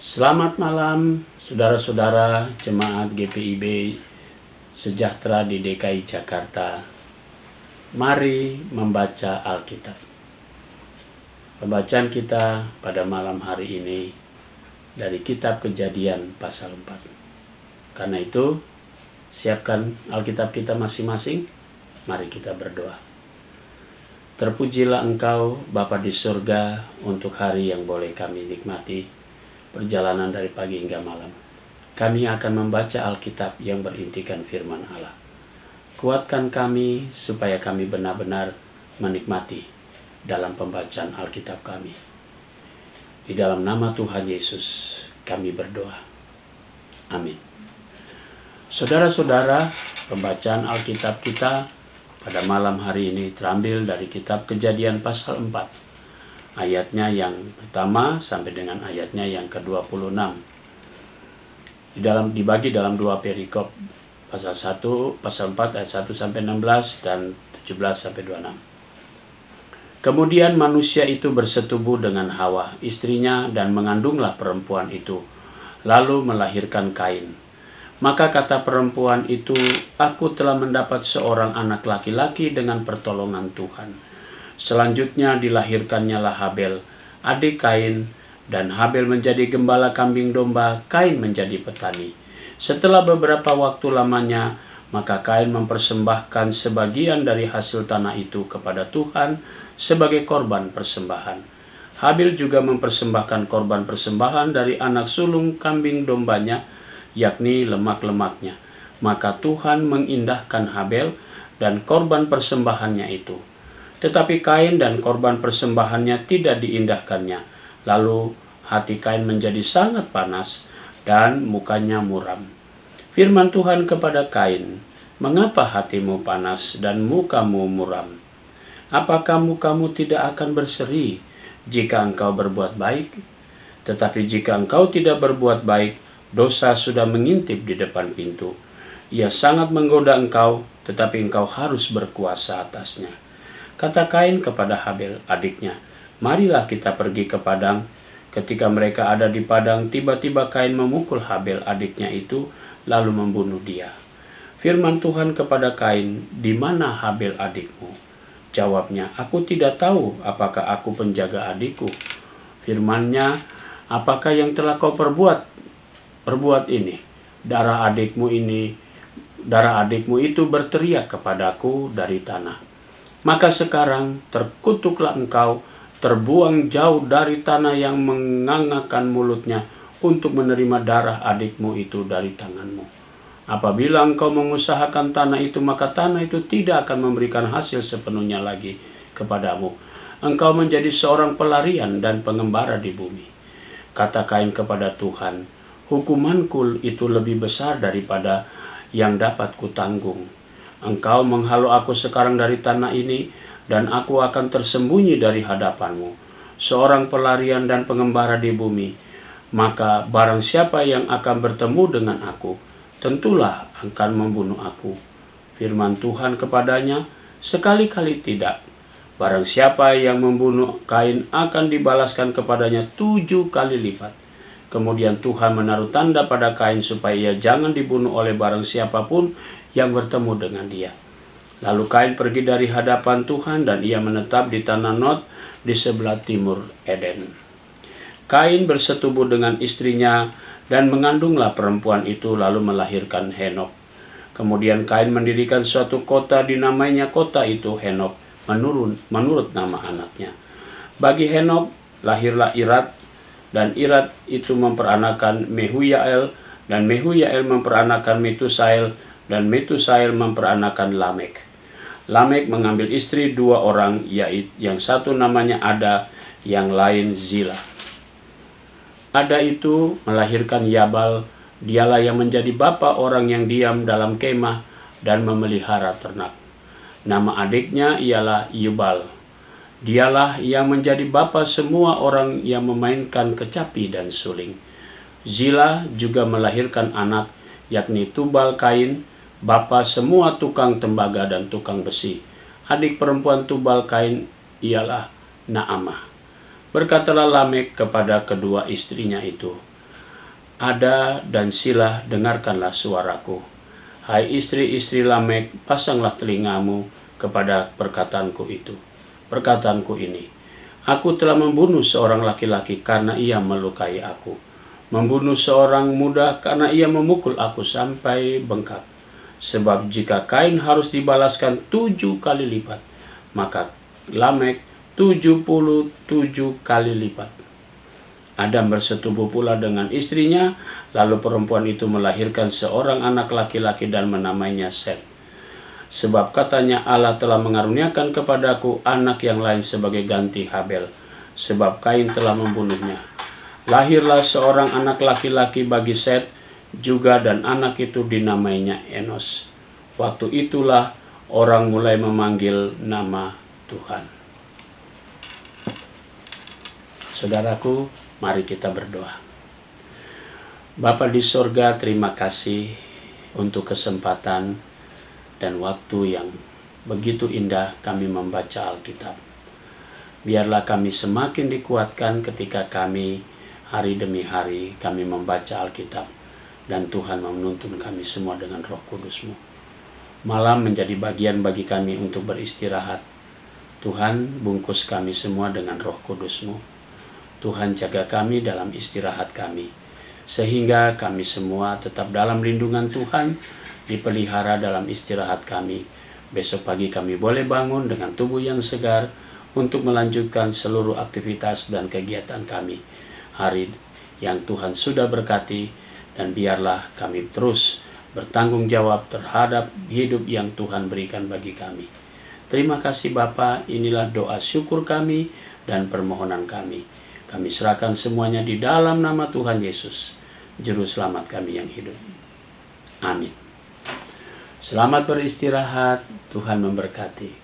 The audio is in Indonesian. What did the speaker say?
Selamat malam, saudara-saudara jemaat GPIB sejahtera di DKI Jakarta. Mari membaca Alkitab. Pembacaan kita pada malam hari ini dari kitab Kejadian pasal 4. Karena itu, siapkan Alkitab kita masing-masing. Mari kita berdoa. Terpujilah Engkau, Bapa di surga, untuk hari yang boleh kami nikmati. Perjalanan dari pagi hingga malam, kami akan membaca Alkitab yang berintikan firman Allah. Kuatkan kami supaya kami benar-benar menikmati dalam pembacaan Alkitab kami. Di dalam nama Tuhan Yesus kami berdoa. Amin. Saudara-saudara, pembacaan Alkitab kita pada malam hari ini terambil dari kitab Kejadian pasal 4. Ayatnya yang pertama sampai dengan ayatnya yang ke-26. Dibagi dalam dua perikop, pasal 1, pasal 4 ayat 1 sampai 16 dan 17 sampai 26. Kemudian manusia itu bersetubuh dengan Hawa, istrinya, dan mengandunglah perempuan itu, lalu melahirkan Kain. Maka kata perempuan itu, "Aku telah mendapat seorang anak laki-laki dengan pertolongan Tuhan." Selanjutnya dilahirkannya Habel, adik Kain, dan Habel menjadi gembala kambing domba, Kain menjadi petani. Setelah beberapa waktu lamanya, maka Kain mempersembahkan sebagian dari hasil tanah itu kepada Tuhan sebagai korban persembahan. Habel juga mempersembahkan korban persembahan dari anak sulung kambing dombanya, yakni lemak-lemaknya. Maka Tuhan mengindahkan Habel dan korban persembahannya itu. Tetapi Kain dan korban persembahannya tidak diindahkannya. Lalu hati Kain menjadi sangat panas dan mukanya muram. Firman Tuhan kepada Kain, "Mengapa hatimu panas dan mukamu muram? Apakah mukamu tidak akan berseri jika engkau berbuat baik? Tetapi jika engkau tidak berbuat baik, dosa sudah mengintip di depan pintu. Ia sangat menggoda engkau, tetapi engkau harus berkuasa atasnya." Kata Kain kepada Habel, adiknya, "Marilah kita pergi ke padang." Ketika mereka ada di padang, tiba-tiba Kain memukul Habel adiknya itu, lalu membunuh dia. Firman Tuhan kepada Kain, "Di mana Habel adikmu?" Jawabnya, "Aku tidak tahu apakah aku penjaga adikku." Firman-Nya, "Apakah yang telah kau perbuat ini? Darah adikmu itu berteriak kepadaku dari tanah. Maka sekarang terkutuklah engkau, terbuang jauh dari tanah yang mengangakkan mulutnya untuk menerima darah adikmu itu dari tanganmu. Apabila engkau mengusahakan tanah itu, maka tanah itu tidak akan memberikan hasil sepenuhnya lagi kepadamu. Engkau menjadi seorang pelarian dan pengembara di bumi." Kata Kain kepada Tuhan, "Hukumanku itu lebih besar daripada yang dapat kutanggung. Engkau menghalau aku sekarang dari tanah ini, dan aku akan tersembunyi dari hadapanmu, seorang pelarian dan pengembara di bumi. Maka barang siapa yang akan bertemu dengan aku, tentulah akan membunuh aku." Firman Tuhan kepadanya, "Sekali-kali tidak. Barang siapa yang membunuh Kain akan dibalaskan kepadanya 7 kali lipat." Kemudian Tuhan menaruh tanda pada Kain supaya ia jangan dibunuh oleh barang siapapun yang bertemu dengan dia. Lalu Kain pergi dari hadapan Tuhan dan ia menetap di tanah Nod di sebelah timur Eden. Kain bersetubuh dengan istrinya dan mengandunglah perempuan itu, lalu melahirkan Henok. Kemudian Kain mendirikan suatu kota, dinamainya kota itu Henok menurut nama anaknya. Bagi Henok lahirlah Irad, dan Irad itu memperanakan Mehuyael, dan Mehuyael memperanakan Metusael, dan Metusael memperanakan Lamek. Lamek mengambil istri 2 orang, yaitu yang satu namanya Ada, yang lain Zila. Ada itu melahirkan Yabal, dialah yang menjadi bapa orang yang diam dalam kemah dan memelihara ternak. Nama adiknya ialah Yubal. Dialah yang menjadi bapa semua orang yang memainkan kecapi dan suling. Zila juga melahirkan anak, yakni Tubal Kain, bapa semua tukang tembaga dan tukang besi. Adik perempuan Tubal Kain ialah Naamah. Berkatalah Lamek kepada kedua istrinya itu, ada dan sila dengarkanlah suaraku. Hai istri-istri Lamek, pasanglah telingamu kepada perkataanku ini. Aku telah membunuh seorang laki-laki karena ia melukai aku, membunuh seorang muda karena ia memukul aku sampai bengkak. Sebab jika Kain harus dibalaskan 7 kali lipat, maka Lamek 77 kali lipat. Adam bersetubuh pula dengan istrinya, lalu perempuan itu melahirkan seorang anak laki-laki dan menamainya Set. Sebab katanya, Allah telah mengaruniakan kepadaku anak yang lain sebagai ganti Habel, sebab Kain telah membunuhnya. Lahirlah seorang anak laki-laki bagi Set juga, dan anak itu dinamainya Enos. Waktu itulah orang mulai memanggil nama Tuhan. Saudaraku, mari kita berdoa. Bapa di sorga, terima kasih untuk kesempatan dan waktu yang begitu indah kami membaca Alkitab. Biarlah kami semakin dikuatkan ketika kami hari demi hari kami membaca Alkitab, dan Tuhan menuntun kami semua dengan Roh Kudus-Mu. Malam menjadi bagian bagi kami untuk beristirahat. Tuhan, bungkus kami semua dengan Roh Kudus-Mu. Tuhan, jaga kami dalam istirahat kami, sehingga kami semua tetap dalam lindungan Tuhan, dipelihara dalam istirahat kami. Besok pagi kami boleh bangun dengan tubuh yang segar untuk melanjutkan seluruh aktivitas dan kegiatan kami. Hari yang Tuhan sudah berkati, dan biarlah kami terus bertanggung jawab terhadap hidup yang Tuhan berikan bagi kami. Terima kasih Bapa, inilah doa syukur kami dan permohonan kami. Kami serahkan semuanya di dalam nama Tuhan Yesus, Juru Selamat kami yang hidup. Amin. Selamat beristirahat, Tuhan memberkati.